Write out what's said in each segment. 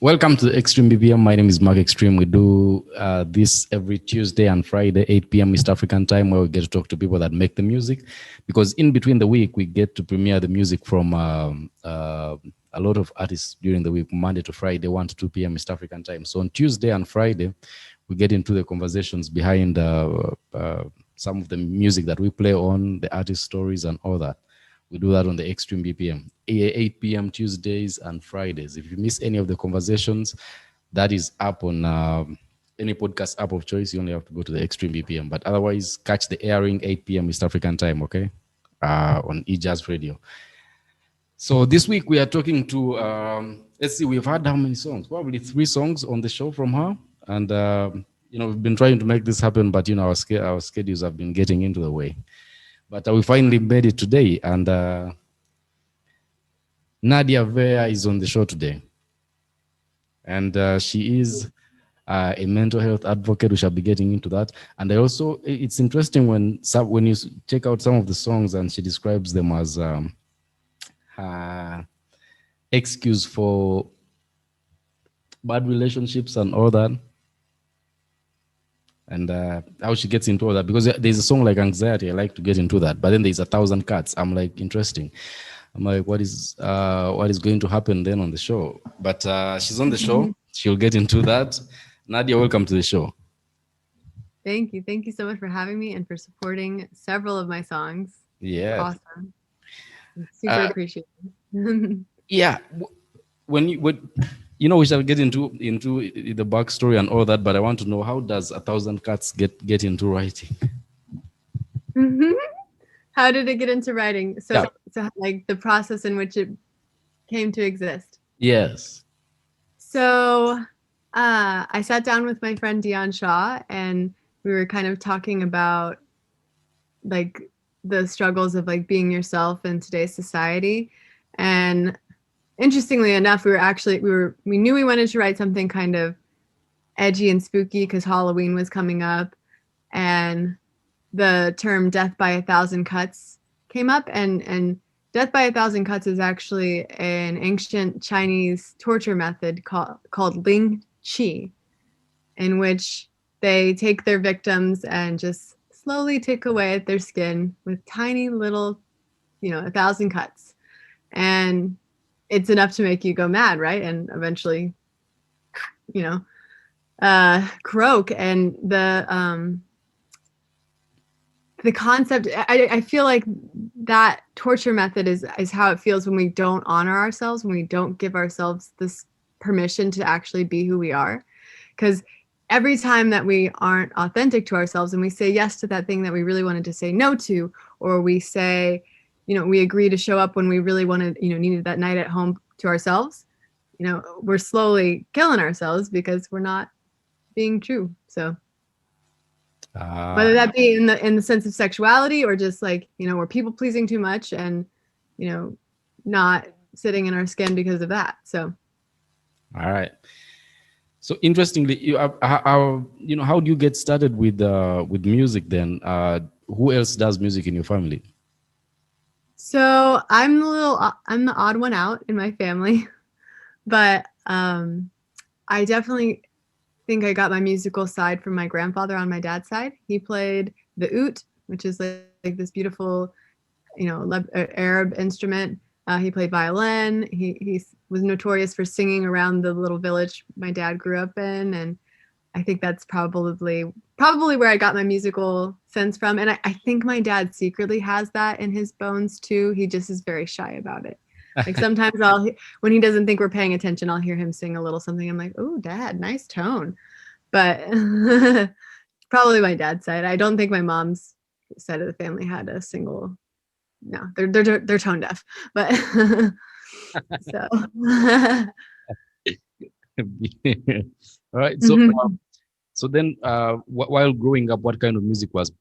Welcome to the Xtreme BPM. My name is Mark Xtreme. We do this every Tuesday and Friday, 8 p.m. East African time, where we get to talk to people that make the music. Because in between the week, we get to premiere the music from a lot of artists during the week, Monday to Friday, 1 to 2 p.m. East African time. So on Tuesday and Friday, we get into the conversations behind some of the music that we play on, the artist stories and all that. We do that on the Xtreme BPM, 8 p.m. Tuesdays and Fridays. If you miss any of the conversations, that is up on any podcast app of choice. You only have to go to the Xtreme BPM. But otherwise, catch the airing 8 p.m. East African time, okay? On eJazz Radio. So this week we are talking to, let's see, we've had how many songs? Probably 3 songs on the show from her. And, we've been trying to make this happen, but, our schedules have been getting into the way. But we finally made it today, and Nadia Vaeh is on the show today. And she is a mental health advocate. We shall be getting into that. And I also, it's interesting when you check out some of the songs and she describes them as her excuse for bad relationships and all that. And how she gets into all that, because there's a song like Anxiety, I like to get into that, but then there's 1,000 Cuts. I'm like, interesting. I'm like, what is going to happen then on the show? But she's on the show. She'll get into that. Nadia, welcome to the show. Thank you. Thank you so much for having me and for supporting several of my songs. Yeah. Awesome. Super appreciated. Yeah. We shall get into the backstory and all that, but I want to know, how does 1,000 Cuts get into writing? How did it get into writing? So like the process in which it came to exist. Yes. So I sat down with my friend Dion Shaw, and we were kind of talking about like the struggles of like being yourself in today's society. And interestingly enough, we knew we wanted to write something kind of edgy and spooky because Halloween was coming up, and the term "death by 1,000 cuts" came up, and death by 1,000 cuts is actually an ancient Chinese torture method called Ling Qi, in which they take their victims and just slowly tick away at their skin with tiny little, 1,000 cuts, and it's enough to make you go mad, right? And eventually, croak. And the concept, I feel like that torture method is how it feels when we don't honor ourselves, when we don't give ourselves this permission to actually be who we are. Because every time that we aren't authentic to ourselves and we say yes to that thing that we really wanted to say no to, or we say, we agree to show up when we really wanted, needed that night at home to ourselves, we're slowly killing ourselves because we're not being true. So whether that be in the sense of sexuality, or just like, we're people pleasing too much and, not sitting in our skin because of that. So. All right. So interestingly, how do you get started with music then? Who else does music in your family? So I'm the odd one out in my family, but I definitely think I got my musical side from my grandfather on my dad's side. He played the oud, which is like this beautiful, Arab instrument. He played violin. He was notorious for singing around the little village my dad grew up in, and I think that's probably where I got my musical sense from. And I think my dad secretly has that in his bones too. He just is very shy about it. Like sometimes when he doesn't think we're paying attention, I'll hear him sing a little something. I'm like, oh, Dad, nice tone. But probably my dad's side. I don't think my mom's side of the family had a single. No, they're tone deaf. But so. All right. So then, while growing up, what kind of music was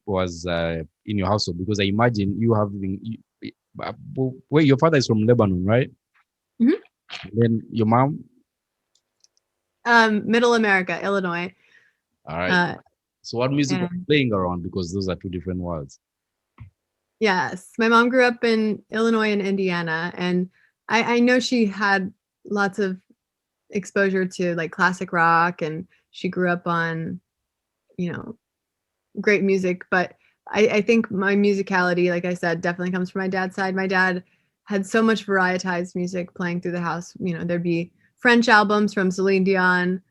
in your household? Because I imagine you wait, your father is from Lebanon, right? Mm-hmm. Then your mom? Middle America, Illinois. All right. So what music was playing around? Because those are 2 different worlds. Yes, my mom grew up in Illinois and Indiana, and I know she had lots of exposure to like classic rock, and she grew up on, you know, great music. But I think my musicality, like I said, definitely comes from my dad's side. My dad had so much varietized music playing through the house. You know, there'd be French albums from Celine Dion,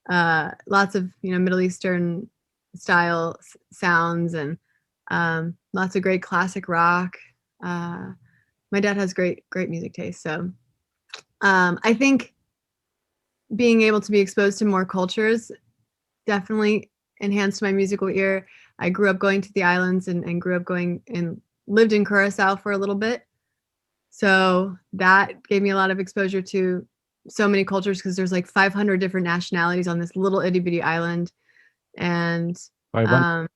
lots of, you know, Middle Eastern style sounds, and lots of great classic rock. My dad has great music taste. So I think being able to be exposed to more cultures definitely enhanced my musical ear. I grew up going to the islands, and grew up going and lived in Curacao for a little bit. So that gave me a lot of exposure to so many cultures, because there's like 500 different nationalities on this little itty bitty island. And 500. um,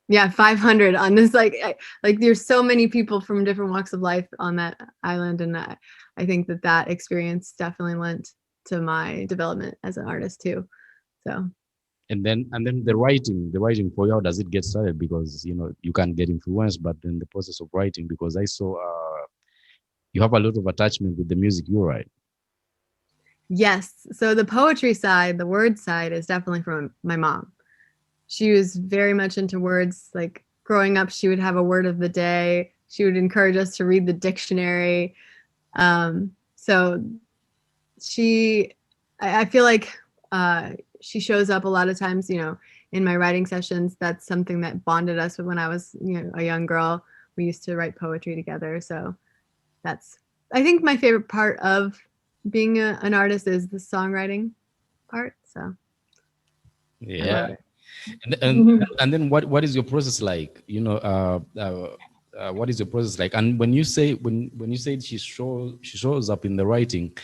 yeah, 500 on this, like there's so many people from different walks of life on that island. And I think that experience definitely lent to my development as an artist too. So And then the writing for you, how does it get started? Because you can get influenced, but in the process of writing, because I saw you have a lot of attachment with the music you write. yes, so the poetry side, the word side, is definitely from my mom. She was very much into words. Like growing up, she would have a word of the day. She would encourage us to read the dictionary. So I feel like she shows up a lot of times, in my writing sessions. That's something that bonded us when I was, a young girl. We used to write poetry together. So that's, I think, my favorite part of being an artist is the songwriting part. So I Yeah. love it. And then what is your process like? What is your process like? And when you say she shows up in the writing,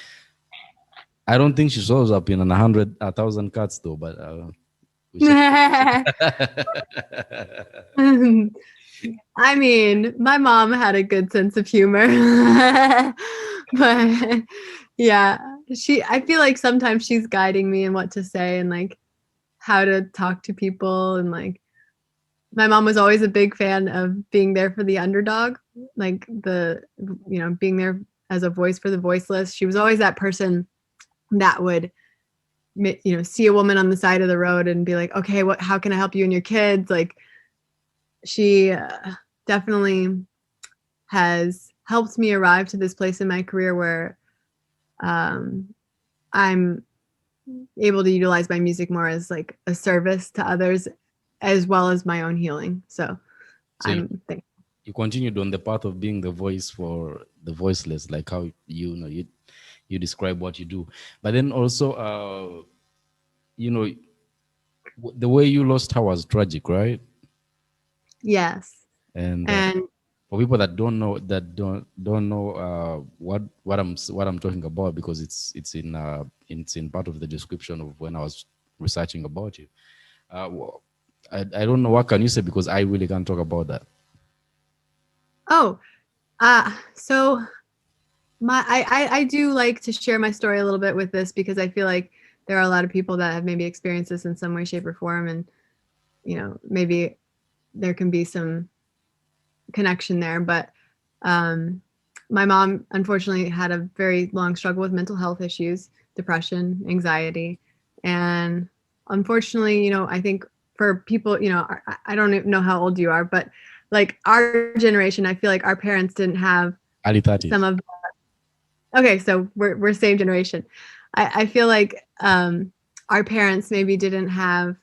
I don't think she shows up in 100,000 cuts though, but we should. I mean, my mom had a good sense of humor. But yeah, I feel like sometimes she's guiding me in what to say, and like how to talk to people. And like my mom was always a big fan of being there for the underdog, like being there as a voice for the voiceless. She was always that person that would see a woman on the side of the road and be like, okay, how can I help you and your kids? Like she definitely has helped me arrive to this place in my career where I'm able to utilize my music more as like a service to others, as well as my own healing. So So I'm thankful. you continued on the path of being the voice for the voiceless, like how you describe what you do. But then also, you know, the way you lost her was tragic, right? Yes. And And for people that don't know what I'm talking about, because it's in part of the description of when I was researching about you. I don't know what can you say, because I really can't talk about that. so I do like to share my story a little bit with this, because I feel like there are a lot of people that have maybe experienced this in some way, shape, or form, and maybe there can be some connection there. But my mom unfortunately had a very long struggle with mental health issues, depression, anxiety. And unfortunately, I think for people, I don't even know how old you are, but like our generation, I feel like our parents didn't have Early some 30s. of, okay, so we're same generation. I feel like our parents maybe didn't have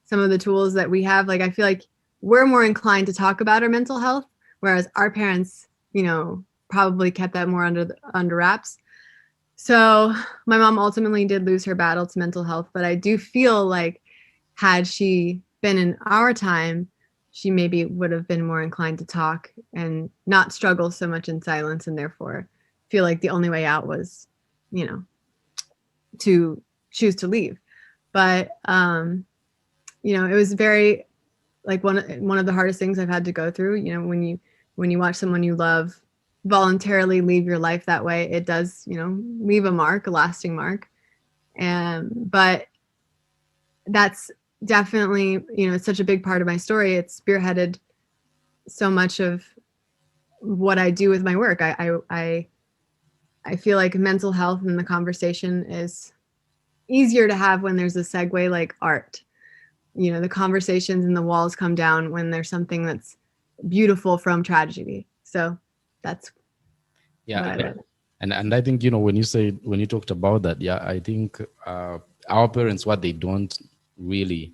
some of the tools that we have. Like I feel like we're more inclined to talk about our mental health, whereas our parents, probably kept that more under wraps. So my mom ultimately did lose her battle to mental health, but I do feel like had she been in our time, she maybe would have been more inclined to talk and not struggle so much in silence, and therefore feel like the only way out was, to choose to leave. But it was very, like, one of the hardest things I've had to go through. When you watch someone you love voluntarily leave your life that way, it does, leave a lasting mark. But that's definitely, it's such a big part of my story. It's spearheaded so much of what I do with my work. I I feel like mental health and the conversation is easier to have when there's a segue like art. The conversations and the walls come down when there's something that's beautiful from tragedy. So that's what I Yeah. read. And I think, when you talked about that, yeah, I think our parents, what they don't really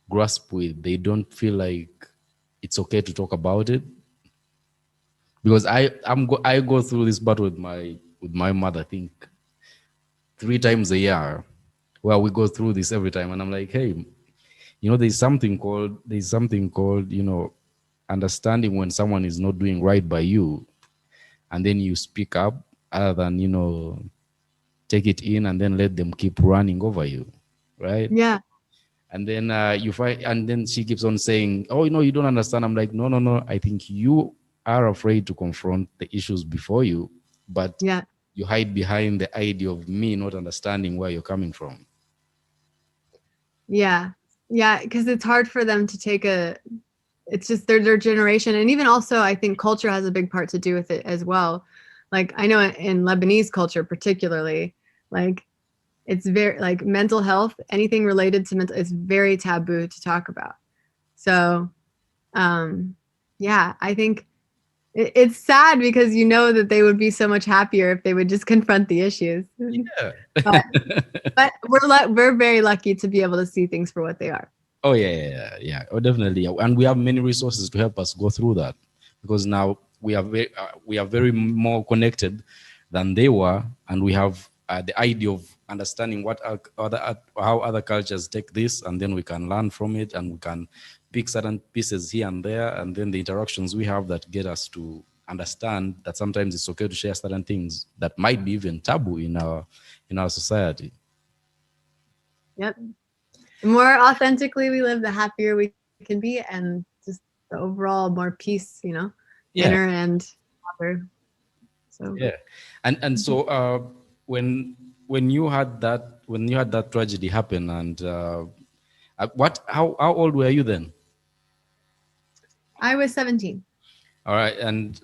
grasp with, they don't feel like it's okay to talk about it, because I go through this battle with my mother, I think 3 times a year, where we go through this every time, and I'm like, hey, there's something called, understanding when someone is not doing right by you, and then you speak up, other than, take it in and then let them keep running over you, right? Yeah. And then you find, and then she keeps on saying, oh, you don't understand. I'm like, no, no, no, I think you are afraid to confront the issues before you, but Yeah. you hide behind the idea of me not understanding where you're coming from. Yeah. Yeah. Because it's hard for them to take it's just their generation. And even also, I think culture has a big part to do with it as well. Like, I know in Lebanese culture, particularly, like, it's very, like, mental health, anything related to mental, is very taboo to talk about. So, yeah, I think it's sad because that they would be so much happier if they would just confront the issues. Yeah. but but we're very lucky to be able to see things for what they are. Oh yeah, yeah, yeah, yeah. Oh, definitely. Yeah. And we have many resources to help us go through that, because now we are very more connected than they were, and we have the idea of understanding what how other cultures take this, and then we can learn from it, and we can pick certain pieces here and there, and then the interactions we have that get us to understand that sometimes it's okay to share certain things that might be even taboo in our society. Yep. The more authentically we live, the happier we can be, and just the overall more peace, Yeah. inner and outer. So Yeah, and so when you had that tragedy happen, and what how old were you then? I was 17. All right, and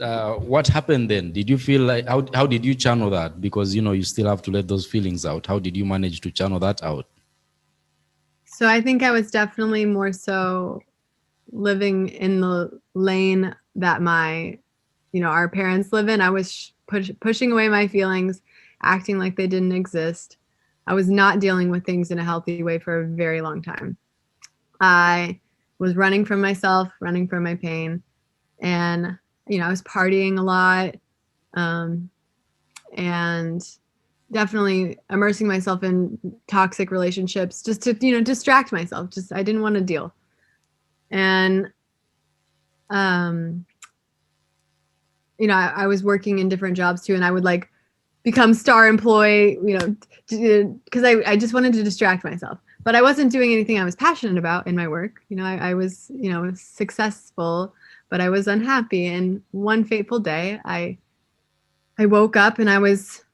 what happened then? Did you feel like, how did you channel that? Because you still have to let those feelings out. How did you manage to channel that out? So I think I was definitely more so living in the lane that our parents live in. I was pushing away my feelings, acting like they didn't exist. I was not dealing with things in a healthy way for a very long time. I was running from myself, running from my pain, and I was partying a lot, um, and definitely immersing myself in toxic relationships just to distract myself. Just I didn't want to deal, and um, I was working in different jobs too, and I would like become star employee, because I just wanted to distract myself. But I wasn't doing anything I was passionate about in my work. I was, successful, but I was unhappy. And one fateful day, I woke up and I was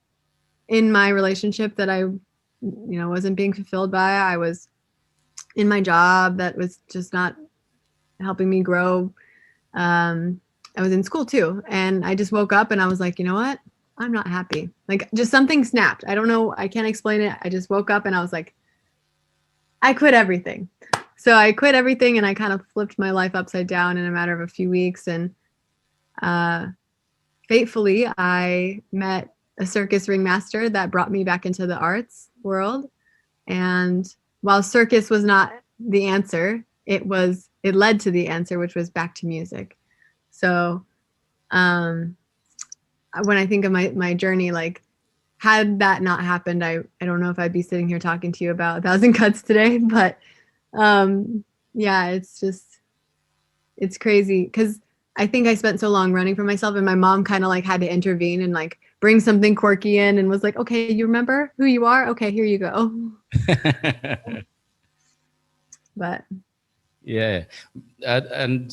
in my relationship that I, wasn't being fulfilled by. I was in my job that was just not helping me grow. I was in school too, and I just woke up and I was like, you know what? I'm not happy. Like, just something snapped. I don't know. I can't explain it. I just woke up and I was like, I quit everything. So I quit everything and I kind of flipped my life upside down in a matter of a few weeks. And uh, fatefully, I met a circus ringmaster that brought me back into the arts world. And while circus was not the answer, it led to the answer, which was back to music. So um, when I think of my journey, like, had that not happened, I don't know if I'd be sitting here talking to you about 1,000 cuts today. But yeah, it's crazy because I think I spent so long running from myself, and my mom kind of like had to intervene and like bring something quirky in and was like, okay, you remember who you are? Okay, here you go. But Yeah, and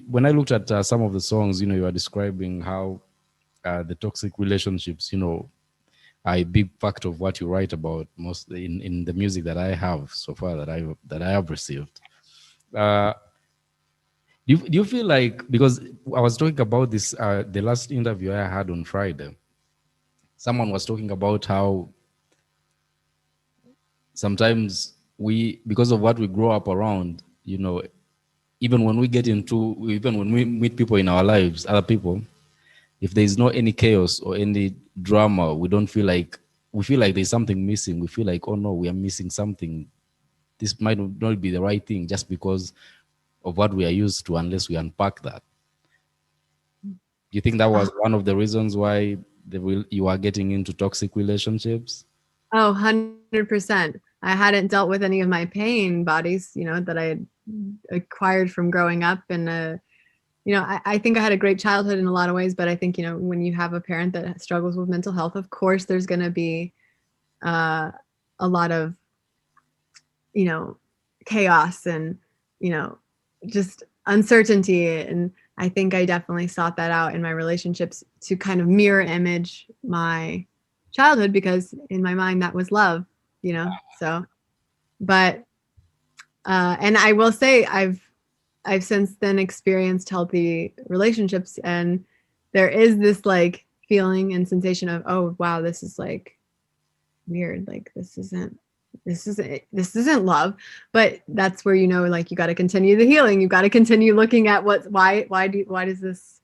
when I looked at some of the songs, you are describing how the toxic relationships, are a big part of what you write about most in the music that I have so far, that I have received. Uh, Do you feel like, because I was talking about this, the last interview I had on Friday, someone was talking about how sometimes we, because of what we grow up around, even when we get into, even when we meet people in our lives, other people, if there is no any chaos or any drama, we don't feel like, we feel like there's something missing. We feel like, oh no, we are missing something. This might not be the right thing just because of what we are used to, unless we unpack that. Do you think that was one of the reasons why you are getting into toxic relationships? Oh, 100%. I hadn't dealt with any of my pain bodies, that I had acquired from growing up. And, I think I had a great childhood in a lot of ways, but I think, when you have a parent that struggles with mental health, of course, there's going to be a lot of, chaos and, just uncertainty. And I think I definitely sought that out in my relationships to kind of mirror image my childhood, because in my mind that was love, so. But and I will say I've since then experienced healthy relationships, and there is this like feeling and sensation of, oh wow, this is like weird, like this isn't love. But that's where, like, you got to continue the healing, you got to continue looking at why does this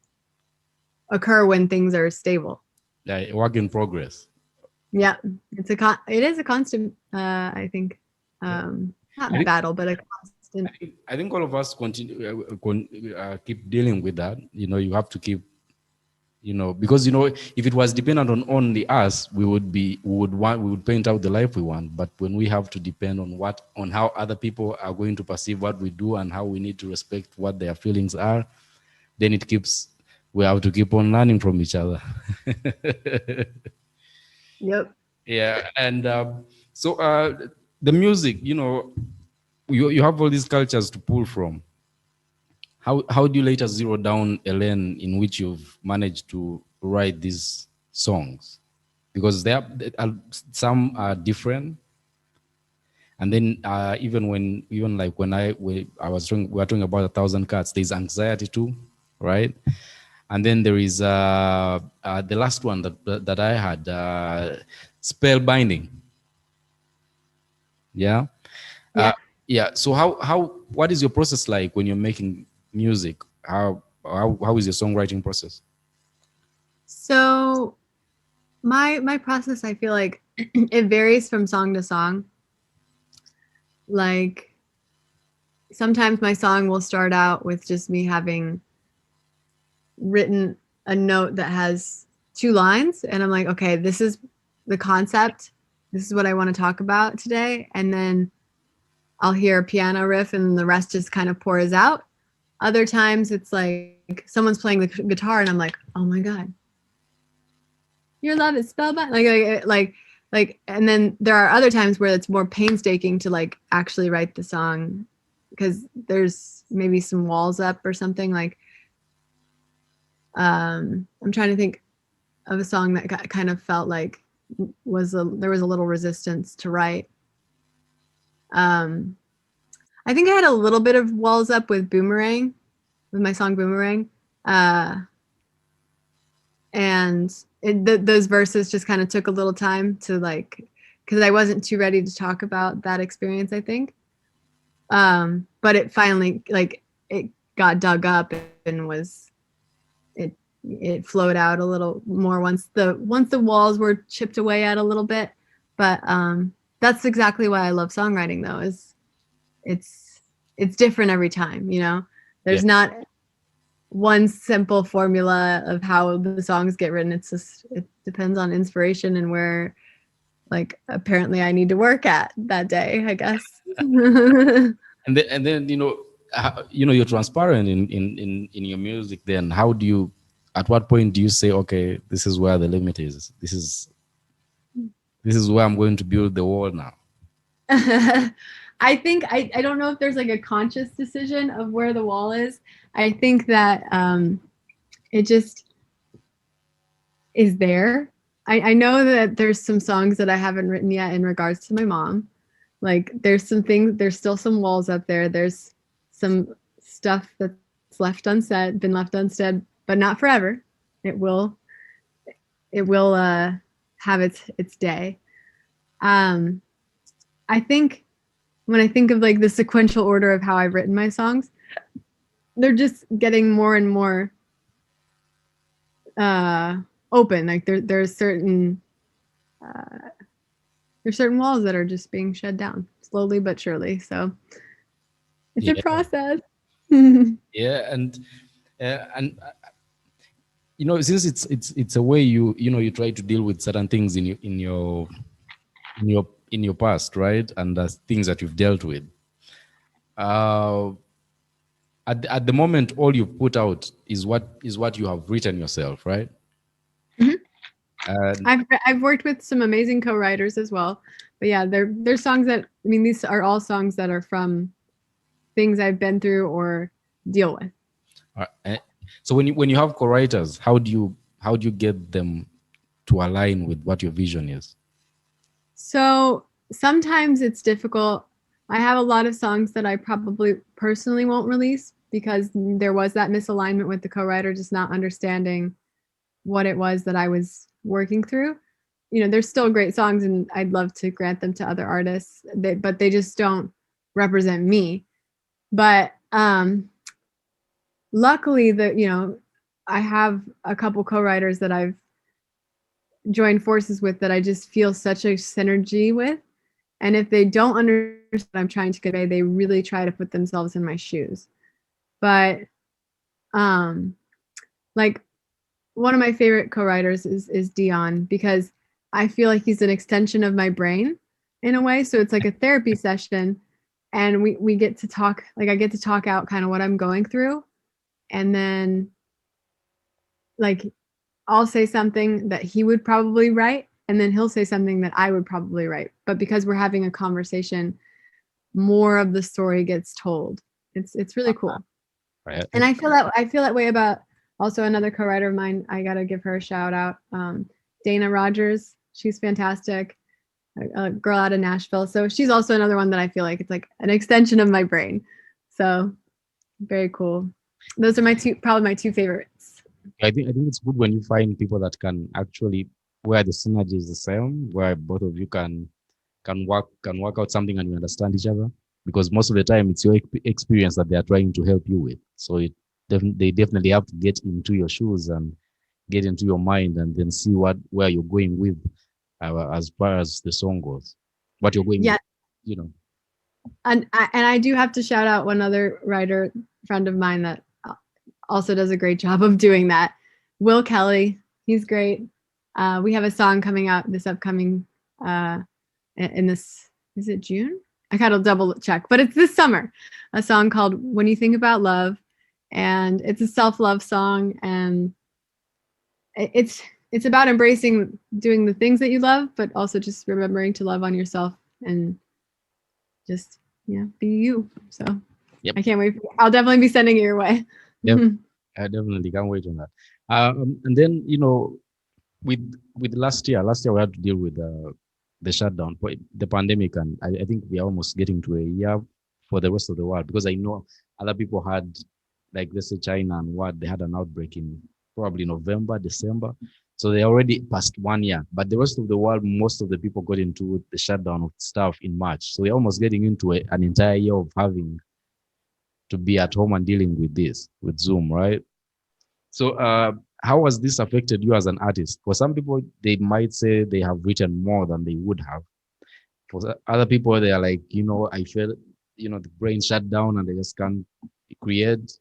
occur when things are stable. Yeah, work in progress. Yeah, it is a constant, I think, not battle, but a constant. I think all of us continue keep dealing with that. You have to keep, because if it was dependent on only us, we would paint out the life we want. But when we have to depend on how other people are going to perceive what we do and how we need to respect what their feelings are, then we have to keep on learning from each other. Yep. Yeah, and so the music, you have all these cultures to pull from. How do you later zero down a lane in which you've managed to write these songs? Because some are different, and then even like when we were talking about 1,000 Cuts, there's anxiety too, right? And then there is the last one that I had, spellbinding. Yeah. Yeah. Yeah. So what is your process like when you're making music? How is your songwriting process? So my process, I feel like it varies from song to song. Like sometimes my song will start out with just me having written a note that has 2 lines, and I'm like, okay, this is the concept. This is what I want to talk about today. And then I'll hear a piano riff and the rest just kind of pours out. Other times it's like someone's playing the guitar and I'm like, oh my God, your love is spellbound. Like, and then there are other times where it's more painstaking to like actually write the song because there's maybe some walls up or something. Like, I'm trying to think of a song that kind of felt like there was a little resistance to write. I think I had a little bit of walls up with Boomerang, with my song Boomerang. And those verses just kind of took a little time to like, because I wasn't too ready to talk about that experience, I think. But it finally, like, it got dug up and it flowed out a little more once the walls were chipped away at a little bit. But that's exactly why I love songwriting, though, is it's different every time, there's not one simple formula of how the songs get written. It's just, it depends on inspiration and where, like, apparently I need to work at that day, I guess. and then you're transparent in your music. Then at what point do you say, okay, this is where the limit is, this is where I'm going to build the wall now? I think I don't know if there's like a conscious decision of where the wall is. I think that it just is there. I know that there's some songs that I haven't written yet in regards to my mom. Like there's some things, there's still some walls up there. There's some stuff that's left unsaid, been left unsaid, but not forever. It will have its day. I think when I think of like the sequential order of how I've written my songs, they're just getting more and more open. Like there's certain walls that are just being shed down slowly but surely. So it's a process. Yeah, and you know, since it's a way you try to deal with certain things in your past, right? And things that you've dealt with. At the moment, all you've put out is what you have written yourself, right? I've worked with some amazing co-writers as well, but yeah, they're songs that, I mean, these are all songs that are from things I've been through or deal with. So when you have co-writers, how do you get them to align with what your vision is? So sometimes it's difficult. I have a lot of songs that I probably personally won't release because there was that misalignment with the co-writer just not understanding what it was that I was working through. You know, they're still great songs and I'd love to grant them to other artists, but they just don't represent me. But luckily I have a couple co-writers that I've joined forces with that I just feel such a synergy with. And if they don't understand what I'm trying to convey, they really try to put themselves in my shoes. But like one of my favorite co-writers is Dion, because I feel like he's an extension of my brain in a way. So it's like a therapy session and we get to talk, like I get to talk out kind of what I'm going through. And then like I'll say something that he would probably write, and then he'll say something that I would probably write. But because we're having a conversation, more of the story gets told. It's really cool. Right. And I feel that way about also another co-writer of mine. I gotta give her a shout out. Dana Rogers. She's fantastic. A girl out of Nashville. So she's also another one that I feel like it's like an extension of my brain. So very cool. Those are probably my two favorites. I think it's good when you find people that can actually, where the synergy is the same, where both of you can work out something and you understand each other. Because most of the time it's your experience that they are trying to help you with. So they definitely have to get into your shoes and get into your mind and then see where you're going with as far as the song goes. What you're going with, you know. And I do have to shout out one other writer friend of mine that also does a great job of doing that. Will Kelly, he's great. We have a song coming out this upcoming in this, is it June? I gotta double check, but it's this summer. A song called When You Think About Love, and it's a self-love song, and it's about embracing doing the things that you love, but also just remembering to love on yourself and just be you. So I can't wait. I'll definitely be sending it your way. Yep. I definitely can't wait on that. And then, with last year we had to deal with the shutdown, the pandemic, and I think we are almost getting to a year for the rest of the world, because I know other people had, like let's say China and what, they had an outbreak in probably November, December. So they already passed 1 year, but the rest of the world, most of the people got into the shutdown of stuff in March. So we're almost getting into an entire year of having to be at home and dealing with this, with Zoom, right? So how has this affected you as an artist? For some people, they might say they have written more than they would have. For other people, they are like, I feel, the brain shut down and they just can't create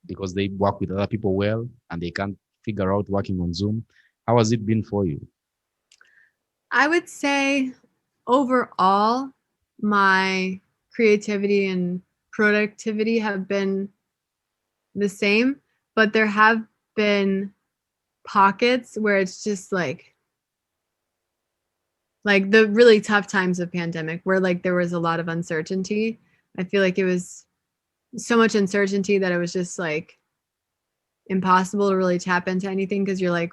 because they work with other people well and they can't figure out working on Zoom. How has it been for you? I would say overall, my creativity and productivity have been the same, but there have been pockets where it's just like the really tough times of pandemic where like there was a lot of uncertainty. I feel like it was so much uncertainty that it was just like impossible to really tap into anything, because you're like,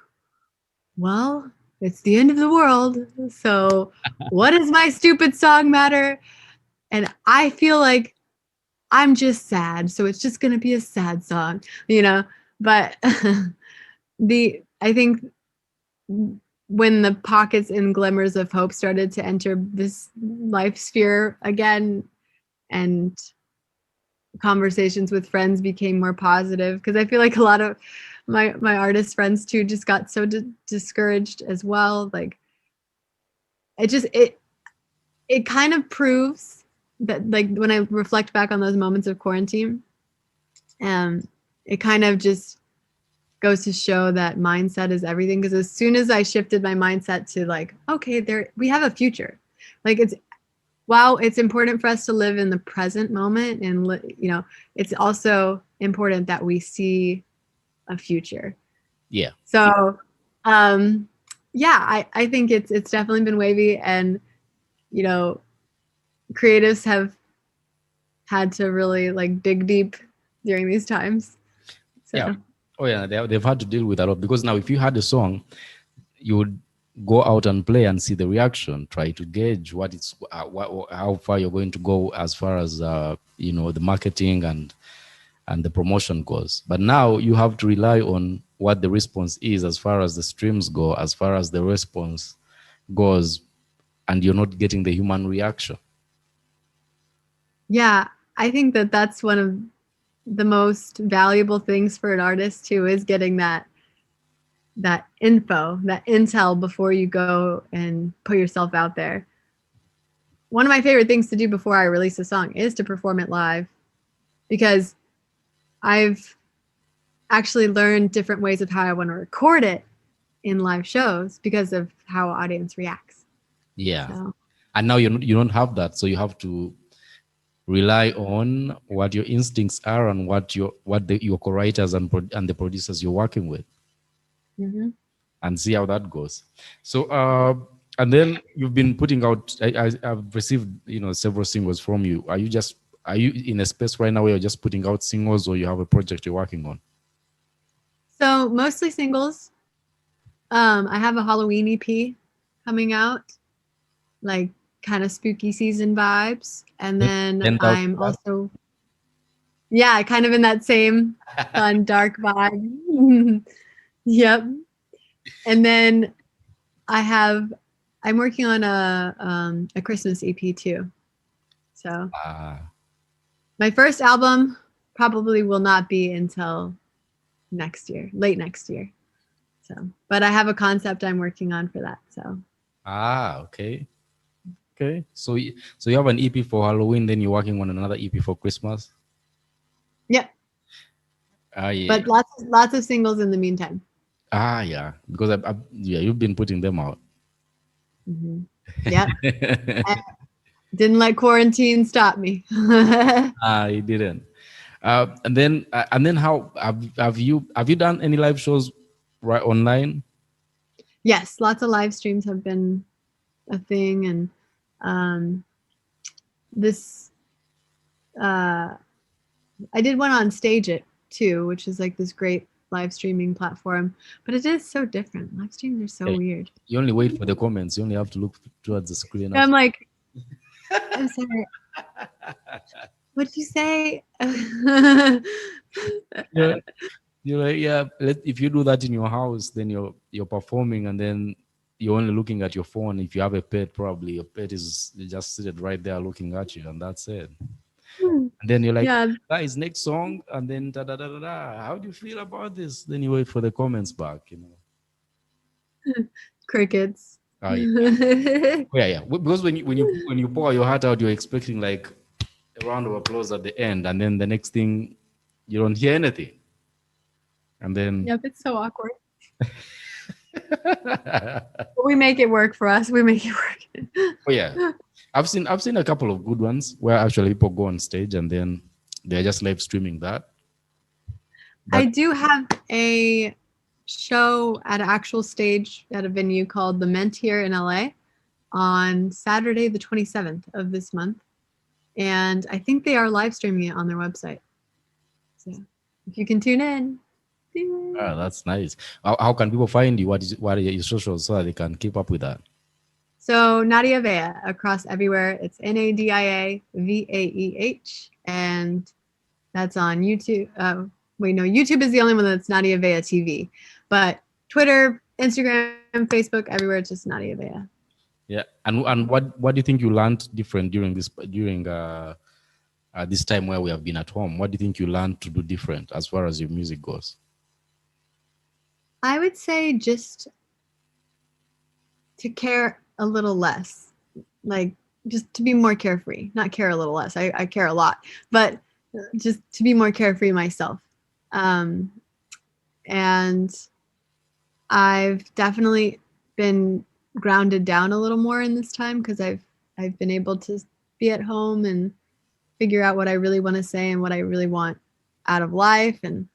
well, it's the end of the world, so what does my stupid song matter? And I feel like I'm just sad, so it's just gonna be a sad song, But I think when the pockets and glimmers of hope started to enter this life sphere again, and conversations with friends became more positive, because I feel like a lot of my artist friends too just got so discouraged as well. Like it kind of proves that, like, when I reflect back on those moments of quarantine, it kind of just goes to show that mindset is everything. Because as soon as I shifted my mindset to like, okay, we have a future. Like, while it's important for us to live in the present moment, and it's also important that we see a future. Yeah. So, I think it's definitely been wavy, and creatives have had to really like dig deep during these times. So. Yeah. Oh yeah, they've had to deal with a lot, because now if you had a song, you would go out and play and see the reaction, try to gauge how far you're going to go as far as the marketing and the promotion goes. But now you have to rely on what the response is, as far as the streams go, as far as the response goes, and you're not getting the human reaction. Yeah, I think that's one of the most valuable things for an artist too, is getting that info, that intel before you go and put yourself out there. One of my favorite things to do before I release a song is to perform it live, because I've actually learned different ways of how I want to record it in live shows because of how audience reacts. Yeah. So. And now you don't have that, so you have to rely on what your instincts are and what your co-writers and the producers you're working with, and see how that goes. So and then you've been putting out, I've received several singles from you. Are you in a space right now where you're just putting out singles, or you have a project you're working on? So mostly singles. I have a Halloween EP coming out, like kind of spooky season vibes. And then I'm also, kind of in that same fun, dark vibe. Yep. And then I'm working on a Christmas EP too. So my first album probably will not be until late next year. So, but I have a concept I'm working on for that. So. Okay. Okay. So you have an EP for Halloween, then you're working on another EP for Christmas. Yep. Yeah. But lots of singles in the meantime. Yeah, because you've been putting them out. Mm-hmm. Yeah. Didn't let quarantine stop me. It didn't. And then how have you done any live shows right online? Yes, lots of live streams have been a thing, and this I did one on Stage It too, which is like this great live streaming platform, but it is so different. Live streams are so weird. You only wait for the comments. You only have to look towards the screen. I'm like, I'm sorry. What'd you say? You're like, yeah. If you do that in your house, then you're performing, and then you're only looking at your phone. If you have a pet, probably your pet is just seated right there looking at you, and that's it. And then you're like, guys, next song, and then da da da da da. How do you feel about this? Then you wait for the comments back, Crickets. Oh, yeah. Because when you pour your heart out, you're expecting like a round of applause at the end, and then the next thing, you don't hear anything. And then it's so awkward. We make it work for us. We make it work. Oh yeah, I've seen a couple of good ones where actually people go on stage and then they're just live streaming that. But I do have a show at an actual stage at a venue called The Mint here in LA on Saturday the 27th of this month, and I think they are live streaming it on their website. So if you can tune in. Oh, that's nice. How can people find you? What are your socials so that they can keep up with that? So Nadia Vaeh across everywhere. It's NADIA VAEH. and that's on YouTube. Wait, no, YouTube is the only one that's Nadia Vaeh TV, but Twitter, Instagram, Facebook, everywhere it's just Nadia Vaeh. Yeah, and what do you think you learned different during this time where we have been at home? What do you think you learned to do different as far as your music goes? I would say just to care a little less, like just to be more carefree. Not care a little less. I care a lot, but just to be more carefree myself. And I've definitely been grounded down a little more in this time because I've been able to be at home and figure out what I really want to say and what I really want out of life. And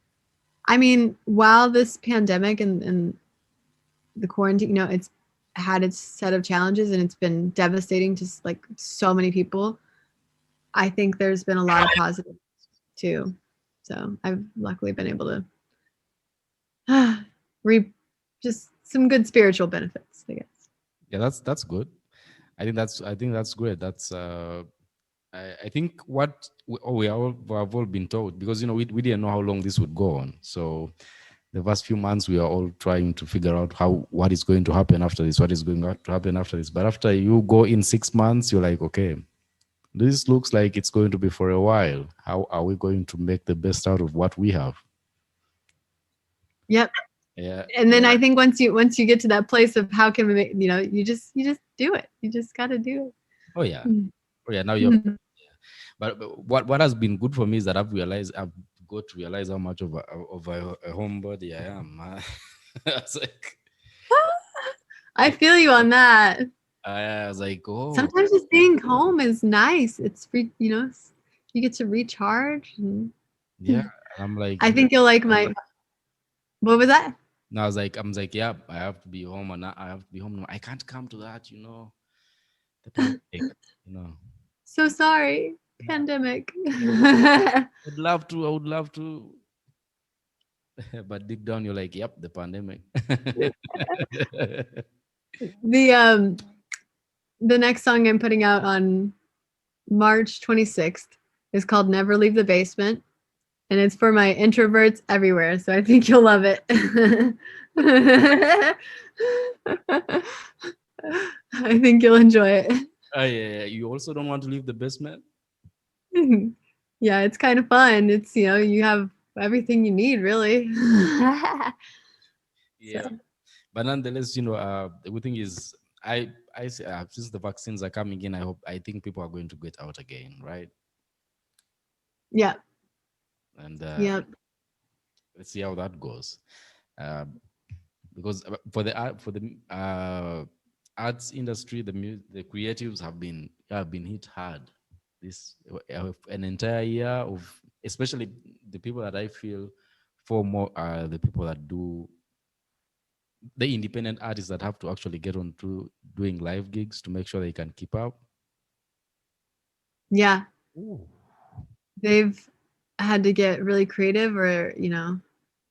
I mean, while this pandemic and the quarantine, it's had its set of challenges and it's been devastating to like so many people, I think there's been a lot of positives too. So I've luckily been able to reap just some good spiritual benefits, I guess. Yeah, that's good. I think that's great. That's I think what we have all been told, because we didn't know how long this would go on. So the first few months we are all trying to figure out what is going to happen after this, what is going to happen after this. But after you go in 6 months, you're like, okay, this looks like it's going to be for a while. How are we going to make the best out of what we have? Yep. Yeah. And then I think once you get to that place of how can we make, you just do it. You just got to do it. Oh yeah. Oh yeah. Now you're. But what has been good for me is that I've got to realize how much of a homebody I am. It's like, I feel you on that. I was like, oh. Sometimes just being home is nice. It's free, you get to recharge. Yeah, I'm like, I think you'll like my. What was that? No, I'm like, yeah, I have to be home, and I have to be home. I can't come to that, the pandemic, So sorry, pandemic. I would love to, but deep down you're like, yep, the pandemic. The next song I'm putting out on March 26th is called Never Leave the Basement, and it's for my introverts everywhere, so I think you'll love it. I think you'll enjoy it. Yeah. You also don't want to leave the basement? Yeah, it's kind of fun. It's, you have everything you need, really. Yeah. So. But nonetheless, the good thing is, since the vaccines are coming in, I think people are going to get out again, right? Yeah. And let's see how that goes. Because for the arts industry, the creatives have been hit hard this an entire year of, especially the people that I feel for more are the people that do the independent artists that have to actually get on to doing live gigs to make sure they can keep up. Yeah. Ooh. They've had to get really creative, or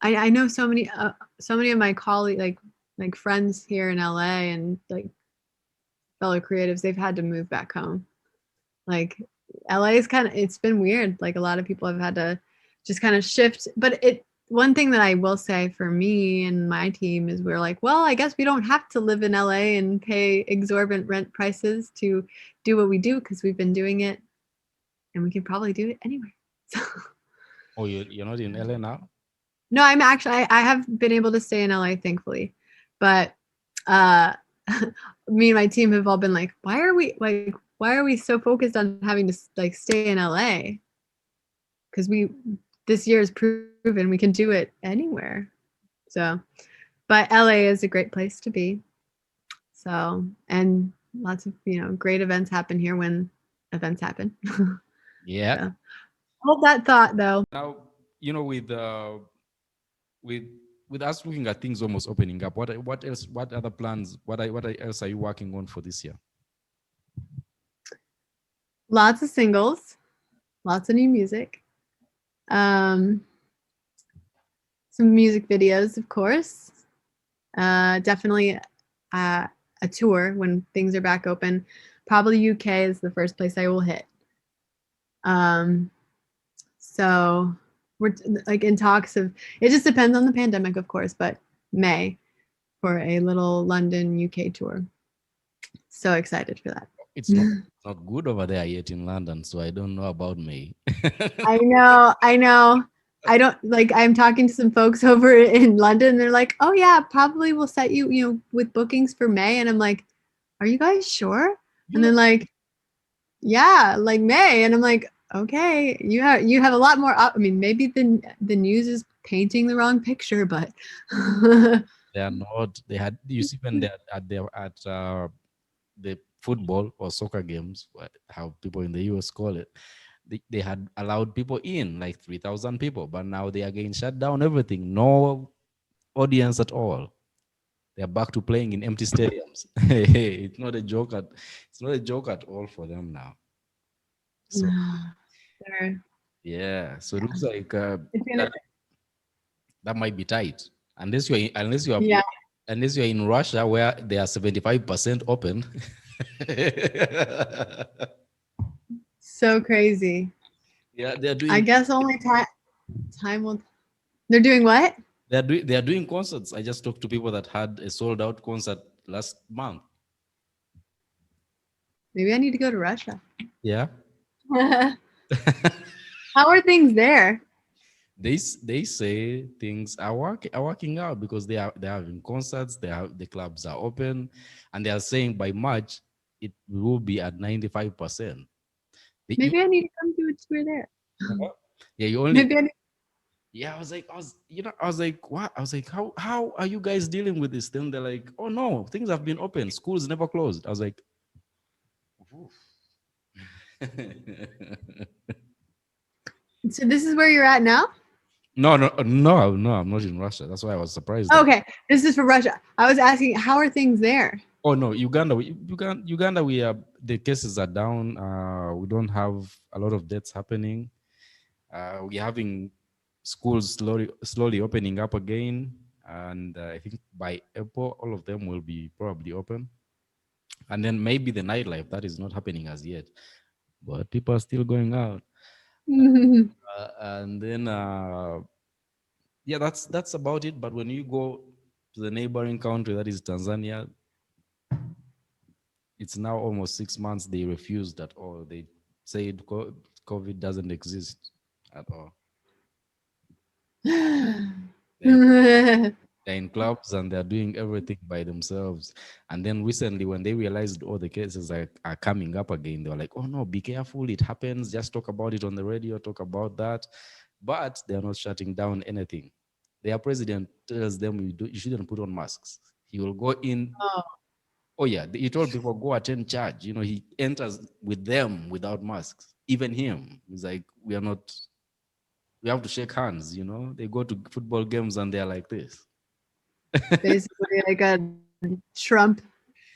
I know so many of my colleagues, like friends here in LA and like fellow creatives, they've had to move back home. Like LA is it's been weird. Like a lot of people have had to just kind of shift. But one thing that I will say for me and my team is we're like, well, I guess we don't have to live in LA and pay exorbitant rent prices to do what we do, because we've been doing it and we can probably do it anywhere. So. Oh, you're not in LA now? No, I'm actually, I have been able to stay in LA, thankfully. But me and my team have all been like, why are we so focused on having to like stay in LA? Because this year has proven we can do it anywhere. So, but LA is a great place to be. So, and lots of, great events happen here when events happen. Yeah. So, hold that thought though. Now, with us looking at things almost opening up, what other plans, what else are you working on for this year? Lots of singles, lots of new music, some music videos, of course, definitely a tour when things are back open. Probably UK is the first place I will hit. So we're like in talks of, it just depends on the pandemic, of course, but May for a little London, UK tour. So excited for that. It's not good over there yet in London, so I don't know about May. I know, I know. I don't like, I'm talking to some folks over in London. They're like, oh yeah, probably we'll set you, with bookings for May. And I'm like, are you guys sure? And Yeah. then like, yeah, like May. And I'm like, okay, you have a lot more. I mean, maybe the news is painting the wrong picture, but They are not. They had. You see, when they're at the football or soccer games, how people in the US call it, they had allowed people in, like 3,000 people, but now they are again shut down everything. No audience at all. They are back to playing in empty stadiums. It's not a joke at all for them now. So They're- yeah, so it looks like it's gonna, that might be tight unless yeah, unless you're in Russia where they are 75% open. so crazy. Yeah, they're I doing guess only time will. They're doing what? they're doing concerts. I just talked to people that had a sold out concert last month. Maybe I need to go to Russia. Yeah. How are things there? They say things are working out because they're having concerts, the clubs are open, and they are saying by March it will be at 95%. You, Maybe I need to come to a tour there. yeah, you only Maybe I need, yeah, I was like, what? I was like, how are you guys dealing with this? Then they're like, oh no, things have been open, schools never closed. I was like, oof. so this is where you're at now? No, no, no, no, I'm not in Russia. That's why I was surprised. Okay, this is for Russia. I was asking, how are things there? Oh no, Uganda, we are the cases are down. We don't have a lot of deaths happening. We're having schools slowly opening up again, and I think by April all of them will be probably open. And then maybe the nightlife that is not happening as yet, but people are still going out. And then yeah, that's about it. But when you go to the neighboring country, that is Tanzania, it's now almost 6 months. They refused at all. They said COVID doesn't exist at all. They, they're in clubs and they're doing everything by themselves. And then recently, when they realized all the cases are coming up again, they were like, oh no, be careful. It happens. Just talk about it on the radio, talk about that. But they're not shutting down anything. Their president tells them you shouldn't put on masks. He will go in. Oh, Oh yeah, he told people go attend church. He enters with them without masks. Even him, he's like, we are not. We have to shake hands. They go to football games and they're like this. basically like a Trump.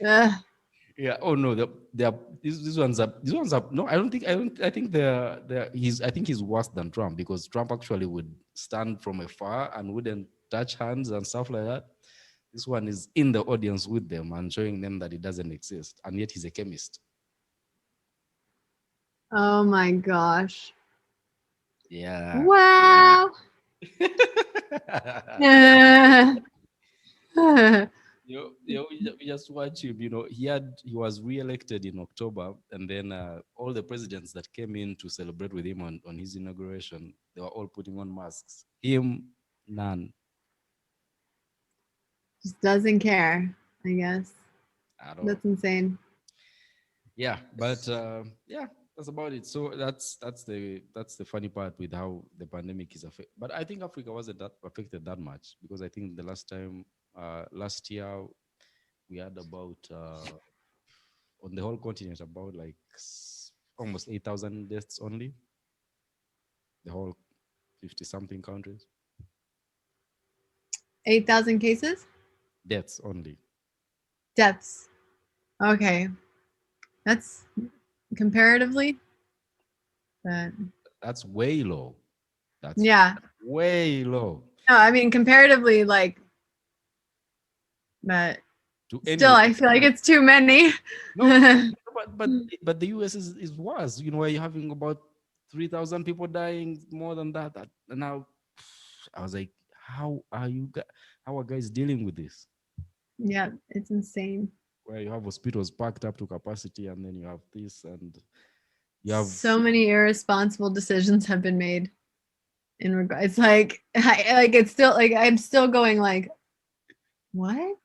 Yeah. Oh no, these ones are no. I think I think he's worse than Trump because Trump actually would stand from afar and wouldn't touch hands and stuff like that. This one is in the audience with them and showing them that it doesn't exist, and yet he's a chemist. Oh my gosh. Yeah. Wow. We just watch him. He was re-elected in October, and then all the presidents that came in to celebrate with him on his inauguration, they were all putting on masks. Him, none Just doesn't care, I guess. at all. That's insane. Yeah, but yeah, that's about it. So that's the funny part with how the pandemic is affected. But I think Africa wasn't that affected that much because I think the last year we had about on the whole continent about like almost 8,000 deaths only. The whole 50 something countries. 8,000 cases? Deaths only. Deaths. Okay. That's comparatively, but That's way low. That's yeah. way low. No, I mean comparatively, like, but To still, I feel like it's too many. No, but the US is worse. Where you're having about 3,000 people dying, more than that. And now I was like, how are guys dealing with this? Yeah, it's insane. Where you have hospitals packed up to capacity, and then you have this, and you have So many irresponsible decisions have been made in regard. It's like, it's still like I'm still going like, what?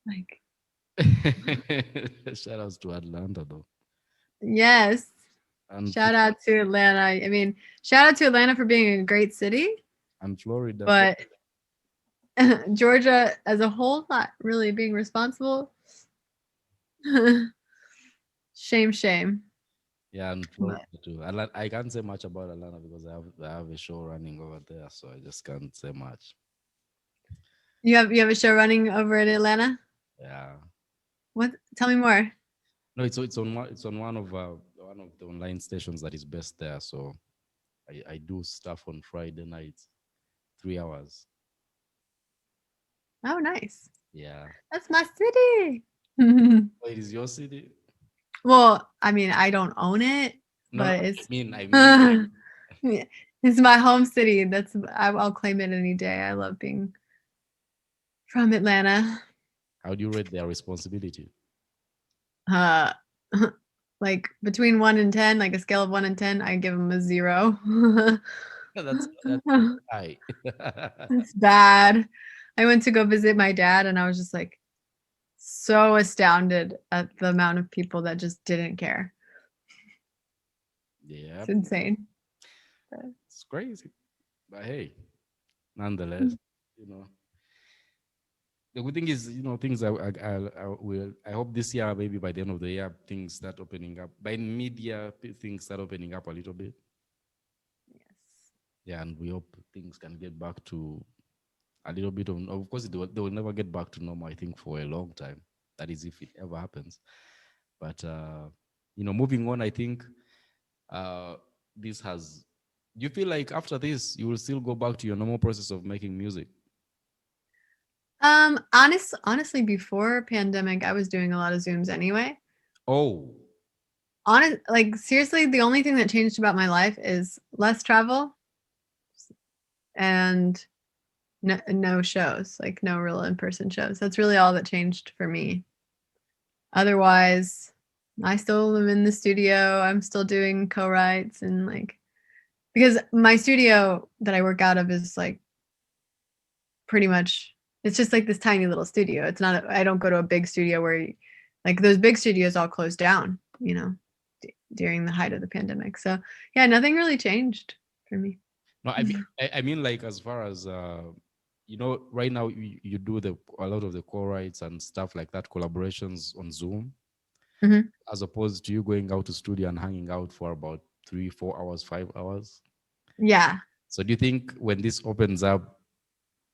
Like, shout outs to Atlanta though, yes. and Shout out to Atlanta. I mean, shout out to Atlanta for being a great city, Florida. but Georgia as a whole not really being responsible. Shame, shame. Yeah, and Florida too. I can't say much about Atlanta because I have a show running over there, so I just can't say much. You have a show running over in Atlanta? Yeah. What? Tell me more. No, it's on one of the online stations that is based there. So I do stuff on Friday nights, 3 hours. Oh, nice. Yeah. That's my city. Oh, it is your city? Well, I mean, I don't own it, No, but I mean, it's my home city. I'll claim it any day. I love being from Atlanta. how do you rate their responsibility? Uh, like between 1 and 10, like a scale of 1 and 10, I give them a 0. That's high. It's bad. I went to go visit my dad, and I was just like so astounded at the amount of people that just didn't care. Yeah, It's insane. it's crazy. But hey, nonetheless, you know, the good thing is, things I hope this year, maybe by the end of the year, things start opening up. By mid-year, things start opening up a little bit. Yes. Yeah, and we hope things can get back to a little bit of course, they will never get back to normal, I think, for a long time. That is if it ever happens. But, moving on, I think uh, this has, do you feel like after this, you will still go back to your normal process of making music? Honestly, before pandemic, I was doing a lot of Zooms anyway. Oh, Like seriously, the only thing that changed about my life is less travel and no shows, like no real in-person shows. That's really all that changed for me. Otherwise, I still am in the studio. I'm still doing co-writes and like, because my studio that I work out of is like pretty much, it's just like this tiny little studio. It's not I don't go to a big studio where like those big studios all closed down, during the height of the pandemic. So yeah, nothing really changed for me. no, I mean, like, as far as right now you do a lot of the co-writes and stuff like that, collaborations on Zoom, Mhm. as opposed to you going out to studio and hanging out for about 3-4 hours, 5 hours. Yeah. So do you think when this opens up,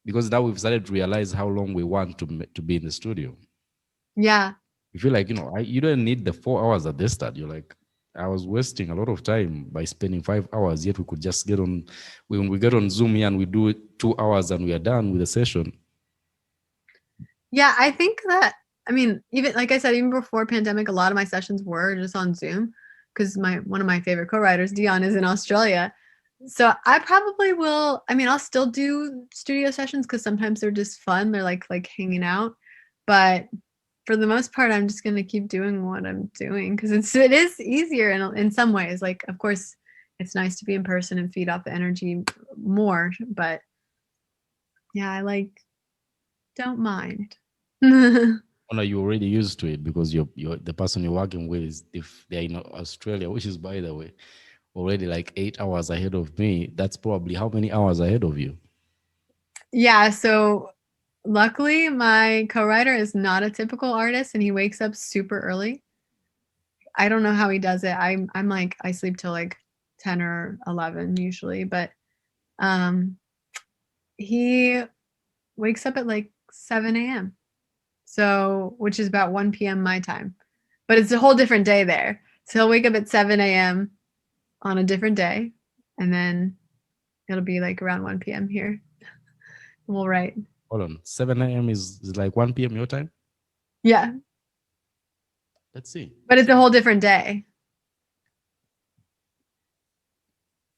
because now we've started to realize how long we want to be in the studio, Yeah. you feel like, you don't need the 4 hours at the start. You're like, I was wasting a lot of time by spending 5 hours, yet we could just get on, when we get on Zoom here and we do it 2 hours and we are done with the session. Yeah, I think that, I mean, even like I said, even before pandemic, a lot of my sessions were just on Zoom because one of my favorite co-writers, Dion, is in Australia. So I probably will, I mean, I'll still do studio sessions because sometimes they're just fun. They're like hanging out. But for the most part, I'm just gonna keep doing what I'm doing because it is easier in some ways. Like, of course, it's nice to be in person and feed off the energy more, but yeah, I don't mind. Oh, no, you're already used to it because you're the person you're working with is, if they're in Australia, which is, by the way, already like 8 hours ahead of me. That's probably how many hours ahead of you? Yeah, so luckily my co-writer is not a typical artist and he wakes up super early. I don't know how he does it. I'm like I sleep till like 10 or 11 usually, but um he wakes up at like 7 a.m. So, which is about 1 p.m. my time. But it's a whole different day there. So he'll wake up at 7 a.m. on a different day and then it'll be like around 1 p.m. here. We'll write. Hold on, 7 a.m. is like 1 p.m. your time? Yeah. Let's see. But it's a whole different day.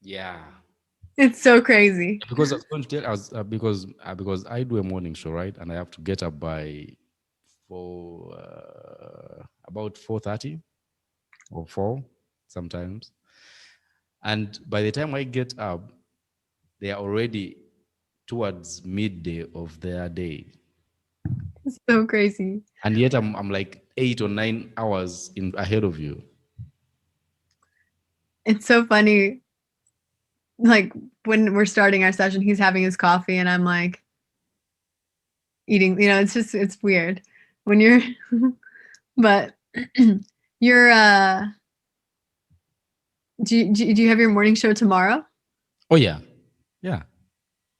Yeah. It's so crazy. Because I was going to tell us because I do a morning show, right? And I have to get up by about 4:30 or 4 sometimes. And by the time I get up, they are already towards midday of their day. It's so crazy. And yet I'm like 8 or 9 hours in ahead of you. It's so funny. Like when we're starting our session, he's having his coffee and I'm like eating, it's weird when you're, but you're, do you have your morning show tomorrow? Oh yeah. Yeah.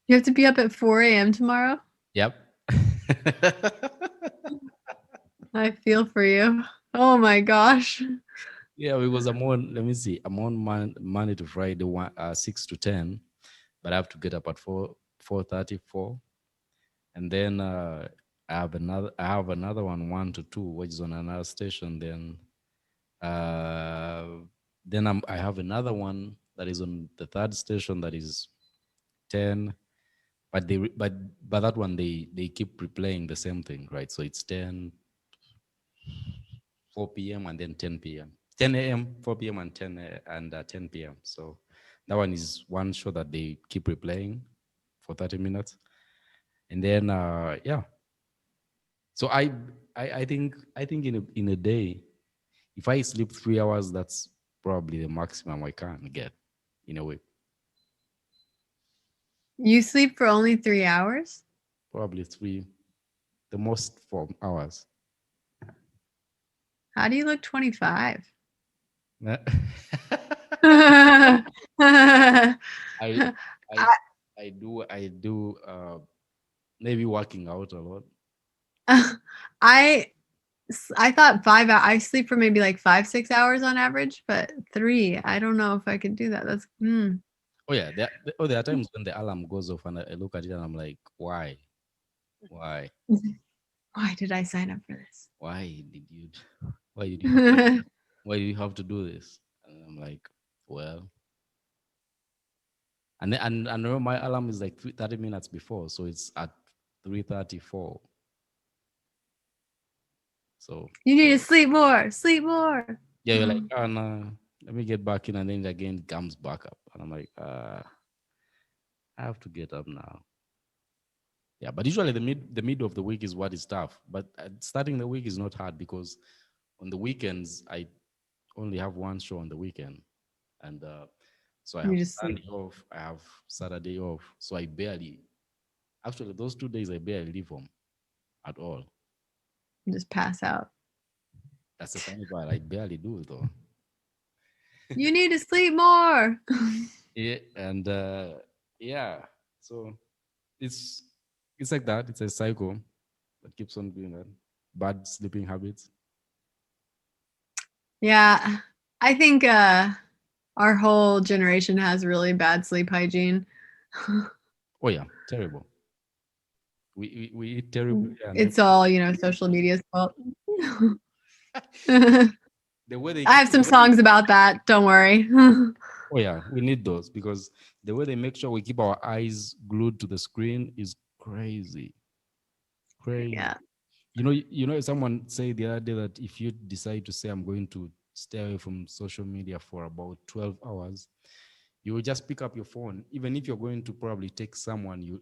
You have to be up at 4 a.m. tomorrow? Yep. I feel for you. Oh my gosh. Yeah, because I'm on, let me see, I'm on Monday to Friday, 6 to 10, but I have to get up at 4:34. And then I have another one, 1 to 2, which is on another station. Then I have another one that is on the third station that is 10. But but that one they keep replaying the same thing, right? So it's 10, 4 p.m. and then 10 p.m. 10 a.m., 4 p.m. and 10 p.m. So that one is one show that they keep replaying for 30 minutes. And then yeah. So I think in a day, if I sleep 3 hours, that's probably the maximum I can get in a week. You sleep for only 3 hours? Probably three, the most 4 hours. How do you look 25? I I I I do maybe working out a lot. I I thought I sleep for maybe like 5-6 hours on average, but 3, I don't know if I could do that. Oh yeah, there are times when the alarm goes off and I look at it and I'm like, why, Why did I sign up for this? why did you, why did you, why do you have to do this? And I'm like, well, and remember my alarm is like 30 minutes before, so it's at 3:34. So You need to sleep more. Sleep more. yeah, you're like, oh no, let me get back in, and then again it comes back up, and I'm like, I have to get up now. Yeah, but usually the mid of the week is what is tough. But starting the week is not hard because on the weekends I only have one show on the weekend, and so I You have just sleep. Sunday off, I have Saturday off, so I barely, actually those 2 days I barely leave home at all. You just pass out. That's the funny part. I barely do it though. You need to sleep more. Yeah, and yeah, so it's it's like that. It's a cycle that keeps on doing that. Bad sleeping habits. Yeah. I think our whole generation has really bad sleep hygiene. Oh yeah, terrible. We eat terribly, and then It's all, social media's fault. I the way they keep. have some songs about that. Don't worry. Oh yeah, we need those because the way they make sure we keep our eyes glued to the screen is crazy, crazy. Yeah. Someone said the other day that if you decide to say I'm going to stay away from social media for about 12 hours, you will just pick up your phone. Even if you're going to probably text someone, you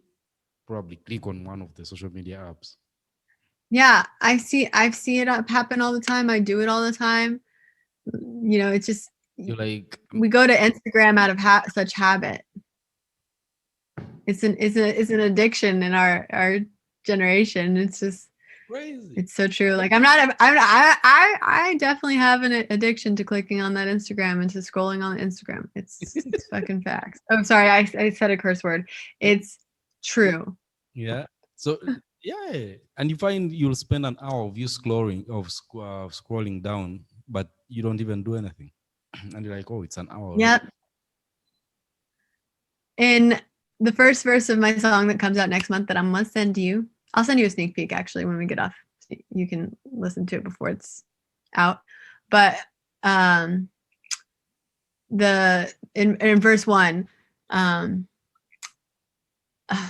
probably click on one of the social media apps. Yeah, I've seen it happen all the time. I do it all the time. It's just You're like, we go to Instagram out of such habit. It's an addiction in our generation. It's just crazy. it's so true. Like I definitely have an addiction to clicking on that Instagram and to scrolling on Instagram. It's fucking facts. Oh, sorry, I said a curse word. It's true. Yeah. So yeah, and you find you'll spend an hour of you scrolling down, but you don't even do anything, and you're like, oh, it's an hour already. Yep. In the first verse of my song that comes out next month that I'm gonna send you, I'll send you a sneak peek actually when we get off. So you can listen to it before it's out. But the in verse 1.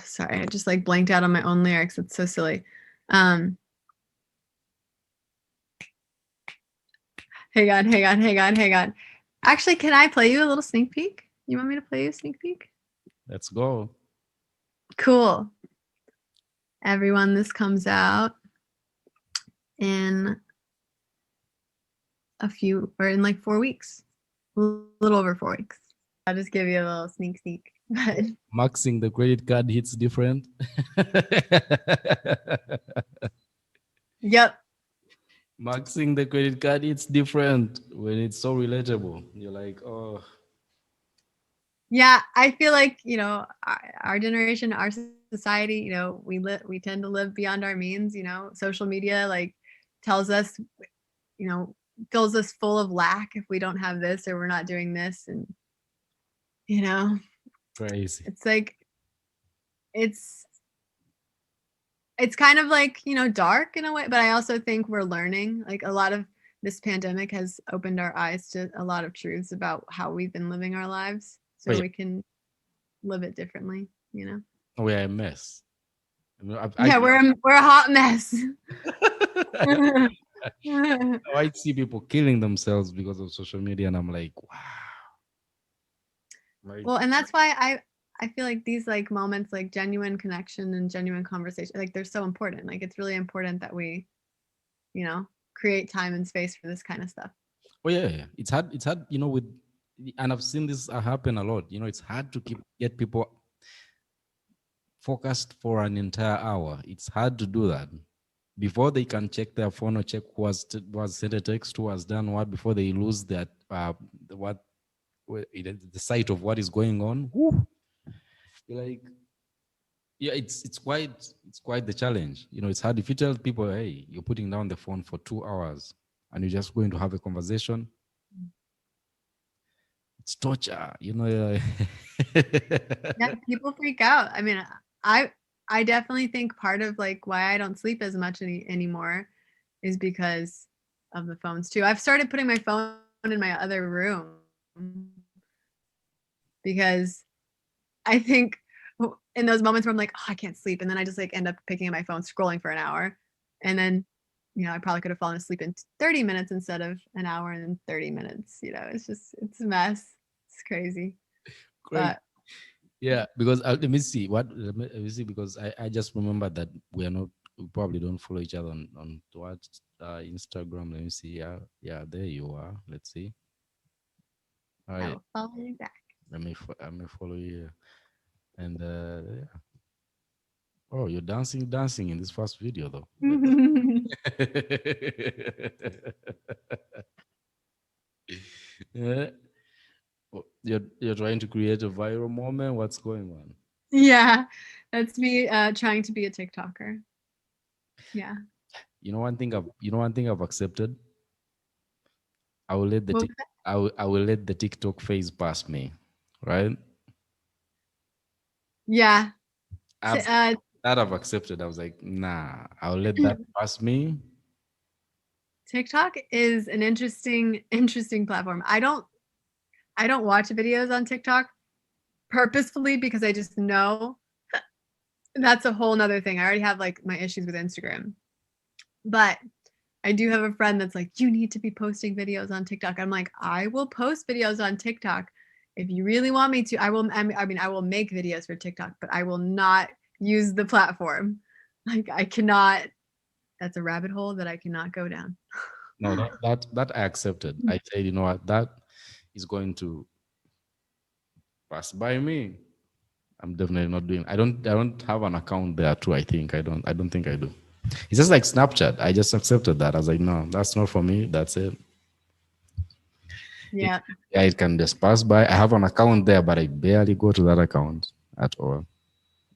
Sorry, I just like blanked out on my own lyrics. It's so silly. Hang on. Actually, can I play you a little sneak peek? You want me to play you a sneak peek? Let's go. Cool. Everyone, this comes out in in like 4 weeks. A little over 4 weeks. I'll just give you a little sneak. But Maxing the credit card hits different. yep. Maxing the credit card, it's different when it's so relatable. You're like, oh. Yeah, I feel like, our generation, our society, we tend to live beyond our means, social media like tells us, fills us full of lack if we don't have this or we're not doing this. And, Crazy. it's like, it's kind of like, dark in a way, but I also think we're learning. Like a lot of this pandemic has opened our eyes to a lot of truths about how we've been living our lives, so we can live it differently, We're a mess. We're a hot mess. I see people killing themselves because of social media, and I'm like, wow. Well, and that's why I feel like these like moments, like genuine connection and genuine conversation, like they're so important. Like it's really important that we, create time and space for this kind of stuff. Oh yeah. It's hard, and I've seen this happen a lot. It's hard to get people focused for an entire hour. It's hard to do that before they can check their phone or check who was sent a text, who has done what, before they lose that the sight of what is going on. Whew. You're like, yeah, it's quite the challenge. It's hard if you tell people, hey, you're putting down the phone for 2 hours and you're just going to have a conversation. It's torture, Yeah, people freak out. I mean, I definitely think part of like why I don't sleep as much anymore is because of the phones too. I've started putting my phone in my other room because I think in those moments where I'm like, oh, I can't sleep, and then I just like end up picking up my phone, scrolling for an hour, and then I probably could have fallen asleep in 30 minutes instead of an hour and 30 minutes. It's a mess. It's crazy. Great. But yeah, because let me see because I just remember that we probably don't follow each other on what Instagram. Let me see. Yeah, there you are. Let's see. All right. I will follow you back. Let me follow you. And yeah. Oh, you're dancing in this first video though. Yeah. You're trying to create a viral moment. What's going on? Yeah, that's me trying to be a TikToker. Yeah. One thing I've accepted. I will let the TikTok phase pass me, right? Yeah. That I've accepted. I was like, nah, I'll let that pass me. TikTok is an interesting platform. I don't watch videos on TikTok purposefully because I just know that's a whole nother thing. I already have like my issues with Instagram. But I do have a friend that's like, you need to be posting videos on TikTok. I'm like, I will post videos on TikTok. If you really want me to, I will make videos for TikTok, but I will not use the platform. Like I cannot, that's a rabbit hole that I cannot go down. No, that I accepted. I said, you know what, that is going to pass by me. I'm definitely not doing. I don't have an account there too. I don't think I do. It's just like Snapchat. I just accepted that. I was like, no, that's not for me. That's it. Yeah. It can just pass by. I have an account there, but I barely go to that account at all.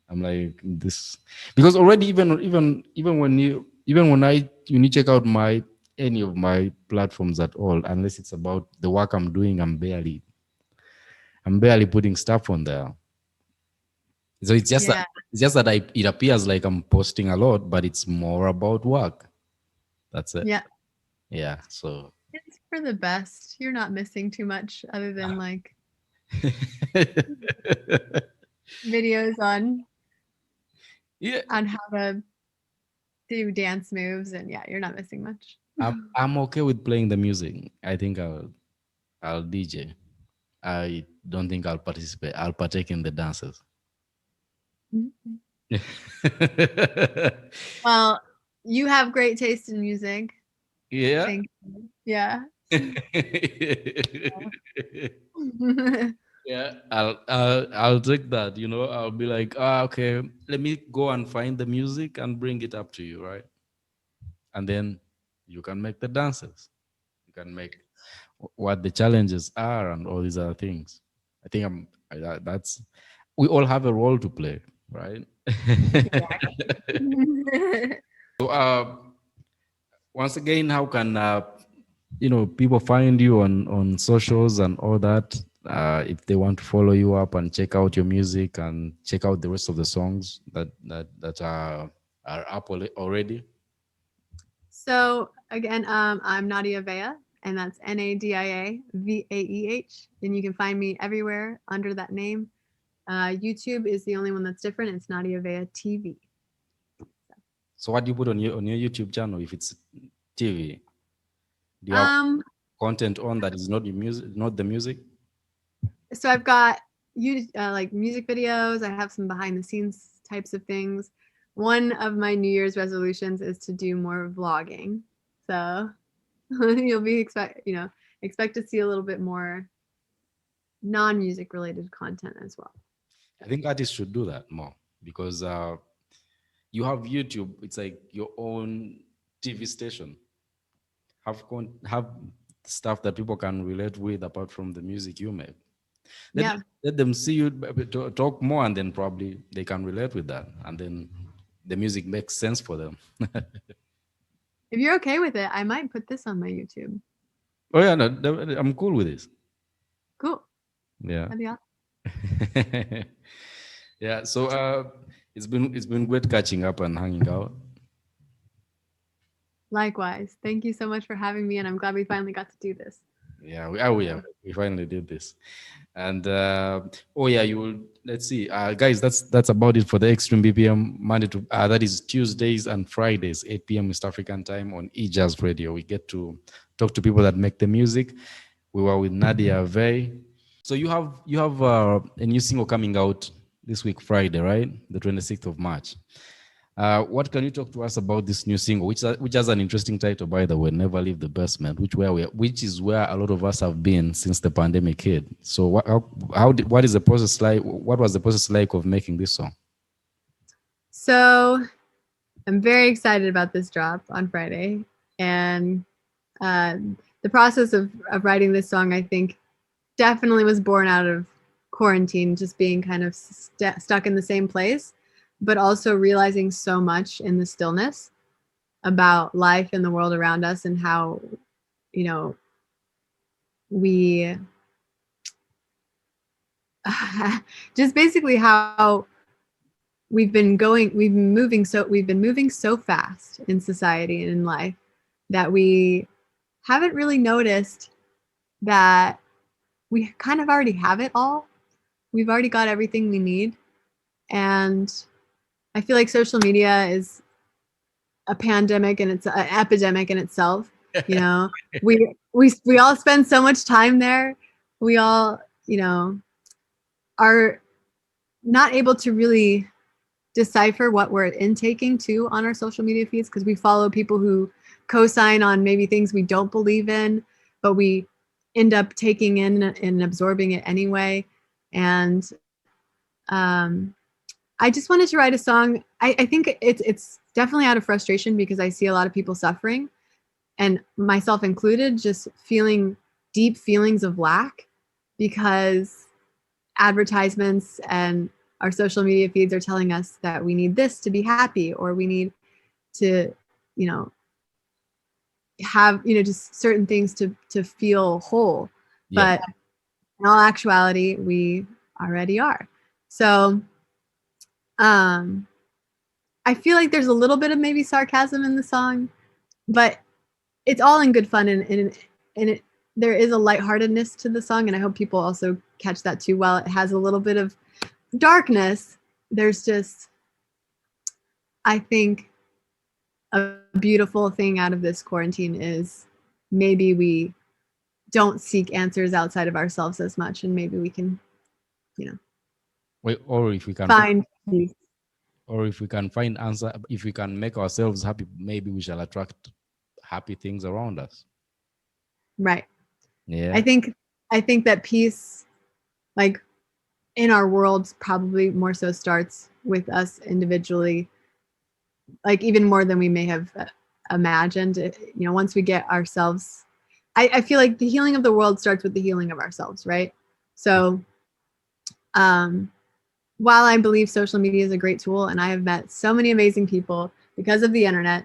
I'm like this because already even when you check out any of my platforms at all, unless it's about the work I'm doing, I'm barely putting stuff on there. So it's just that it appears like I'm posting a lot, but it's more about work. That's it. Yeah. Yeah. So it's for the best. You're not missing too much other than like videos Yeah, on how to do dance moves, and yeah, you're not missing much. I'm okay with playing the music. I think I'll DJ. I don't think I'll participate. I'll partake in the dances. Mhm. Well, you have great taste in music. Yeah. Thank you. Yeah. Yeah, I'll take that. You know, I'll be like, okay, let me go and find the music and bring it up to you, right? And then you can make the dances. You can make what the challenges are and all these other things. I think that's we all have a role to play, right? So, once again, how can people find you on socials and all that? If they want to follow you up and check out your music and check out the rest of the songs that are up already. So again, I'm Nadia Vaeh, and that's NadiaVaeh, and you can find me everywhere under that name. YouTube is the only one that's different. It's Nadia Vaeh TV. So what do you put on your YouTube channel if it's TV? Do you have Um, content on that is not your music, not the music? so I've got like music videos. I have some behind the scenes types of things. One of my New Year's resolutions is to do more vlogging. So you'll be expect to see a little bit more non-music related content as well. I think artists should do that more because you have YouTube. It's like your own TV station. Have stuff that people can relate with apart from the music you make. Let Yeah. them, let them see you talk more, and then probably they can relate with that, and then the music makes sense for them. If you're okay with it, I might put this on my YouTube. Oh yeah, no, I'm cool with this. Cool. Yeah. That'd be awesome. Yeah. So it's been great catching up and hanging out. Likewise. Thank you so much for having me, and I'm glad we finally got to do this. Yeah, we finally did this. And oh yeah, you will. Let's see, guys. That's about it for the Xtreme BPM Monday to that is Tuesdays and Fridays, 8 p.m. East African time on eJazz Radio. We get to talk to people that make the music. We were with Nadia Vaeh. So you have a new single coming out this week, Friday, right? The 26th of March. What can you talk to us about this new single, which has an interesting title, by the way, "Never Leave the Basement," which is where a lot of us have been since the pandemic hit. So, what is the process like? What was the process like of making this song? So I'm very excited about this drop on Friday. And uh, the process of writing this song, I think, definitely was born out of quarantine, just being kind of stuck in the same place, but also realizing so much in the stillness about life and the world around us, and how, you know, we just basically how we've been moving so fast in society and in life that we haven't really noticed that we kind of already have it all. We've already got everything we need. And I feel like social media is a pandemic, and it's an epidemic in itself. You know, we all spend so much time there. We all, are not able to really decipher what we're intaking too on our social media feeds, because we follow people who co-sign on maybe things we don't believe in, but we end up taking in and absorbing it anyway. And I just wanted to write a song. I think it's definitely out of frustration, because I see a lot of people suffering, and myself included, just feeling deep feelings of lack, because advertisements and our social media feeds are telling us that we need this to be happy, or we need to, you know, have, just certain things to feel whole. Yeah. But in all actuality, we already are. So um I feel like there's a little bit of maybe sarcasm in the song, but it's all in good fun, and it there is a lightheartedness to the song, and I hope people also catch that too. While it has a little bit of darkness, there's just, I think, a beautiful thing out of this quarantine is maybe we don't seek answers outside of ourselves as much, and maybe we can, you know, Wait, or if we can find peace. or if we can find answer, if we can make ourselves happy, maybe we shall attract happy things around us. Right. Yeah. I think that peace, like in our world, probably more so starts with us individually, like even more than we may have imagined. Once we get ourselves, I feel like the healing of the world starts with the healing of ourselves, right? So while I believe social media is a great tool, and I have met so many amazing people because of the internet,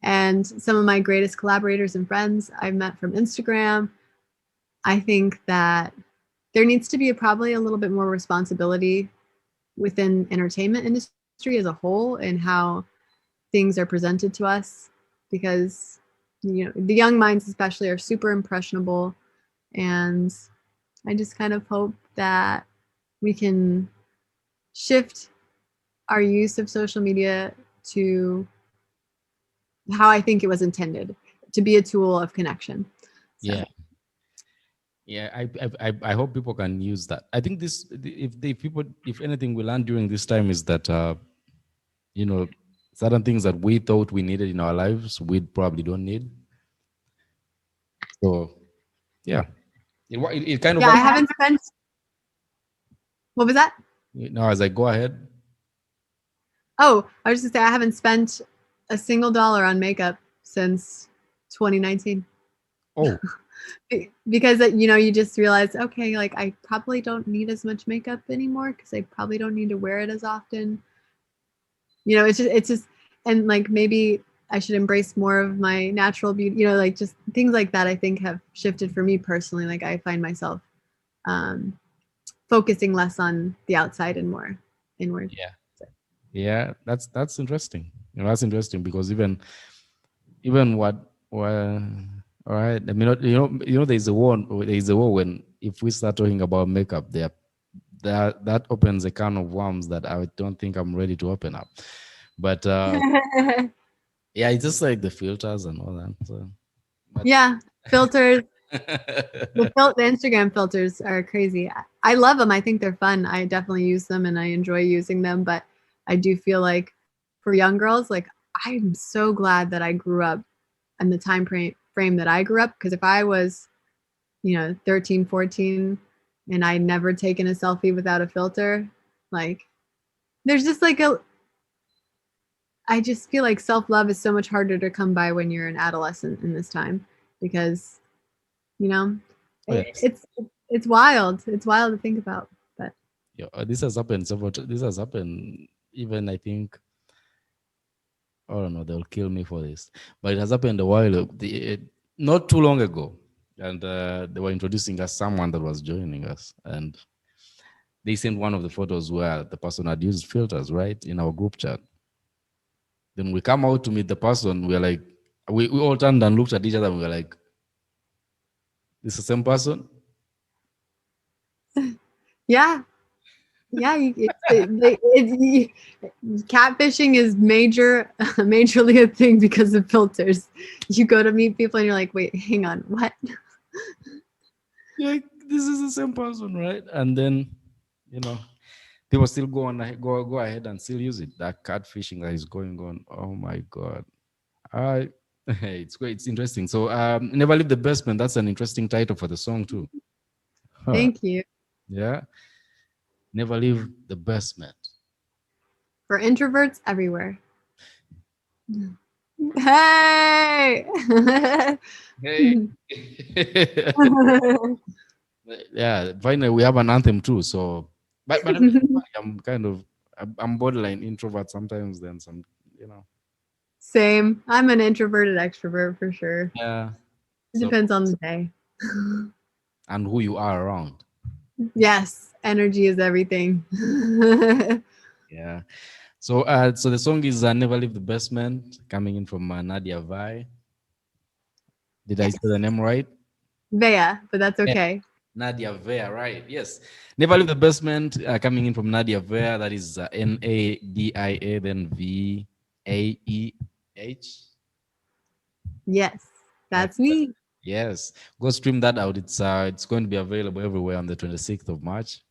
and some of my greatest collaborators and friends I've met from Instagram, I think that there needs to be probably a little bit more responsibility within entertainment industry as a whole and how things are presented to us, because the young minds especially are super impressionable, and I just kind of hope that we can shift our use of social media to how I think it was intended, to be a tool of connection. So. Yeah. Yeah, I hope people can use that. I think this, if people, if anything we learned during this time is that you know, certain things that we thought we needed in our lives, we probably don't need. So yeah, it kind of Yeah, I haven't spent. What was that? as I go ahead. Oh, I was just gonna say I haven't spent a single dollar on makeup since 2019. Oh, Because you just realize, okay, like I probably don't need as much makeup anymore because I probably don't need to wear it as often. It's just, and like maybe I should embrace more of my natural beauty. Like just things like that. I think have shifted for me personally. Like I find myself focusing less on the outside and more inward. yeah, yeah. That's interesting. That's interesting because even what all right. I mean, there's a war. There's a war when if we start talking about makeup, that opens a can of worms that I don't think I'm ready to open up. But yeah, it's just like the filters and all that. So, but Yeah, filters. The Instagram filters are crazy. I love them. I think they're fun. I definitely use them and I enjoy using them. But I do feel like for young girls, like I'm so glad that I grew up in the frame that I grew up. Because if I was, 13, 14, and I'd never taken a selfie without a filter, like there's just like I just feel like self-love is so much harder to come by when you're an adolescent in this time, because you know oh yes, it's wild. It's wild to think about. But yeah, this has happened several. This has happened even I think. I don't know. They'll kill me for this, but it has happened a while. Not too long ago, and they were introducing us someone that was joining us, and they sent one of the photos where the person had used filters, right, in our group chat. Then we come out to meet the person. We're like, we all turned and looked at each other. And we were like, "This is the same person." yeah, yeah, catfishing is majorly a thing because of filters. You go to meet people and you're like, wait, hang on, what? You're like, this is the same person, right? And then, people still go ahead and still use it. That catfishing that is going on. Oh my god. I it's great. It's interesting. So Never Leave the Basement. That's an interesting title for the song too. Huh. Thank you. Yeah. Never Leave the Basement. For introverts everywhere. Hey. Hey. Yeah. Finally, we have an anthem too. So, but I'm kind of I'm borderline introvert sometimes. Then some, you know. Same. I'm an introverted extrovert for sure. Yeah. It So depends on the day. and who you are around. Yes, energy is everything. Yeah. So the song is "Never Leave the Basement," coming in from Nadia Vaeh. Did I Yes. say the name right? Vaeh, but that's Yeah. okay. Nadia Vaeh, right? Yes. Never Leave the Basement, coming in from Nadia Vaeh. That is Nadia, then Vaeh. Yes, Right. that's me. Yes. Go stream that out. It's going to be available everywhere on the 26th of March.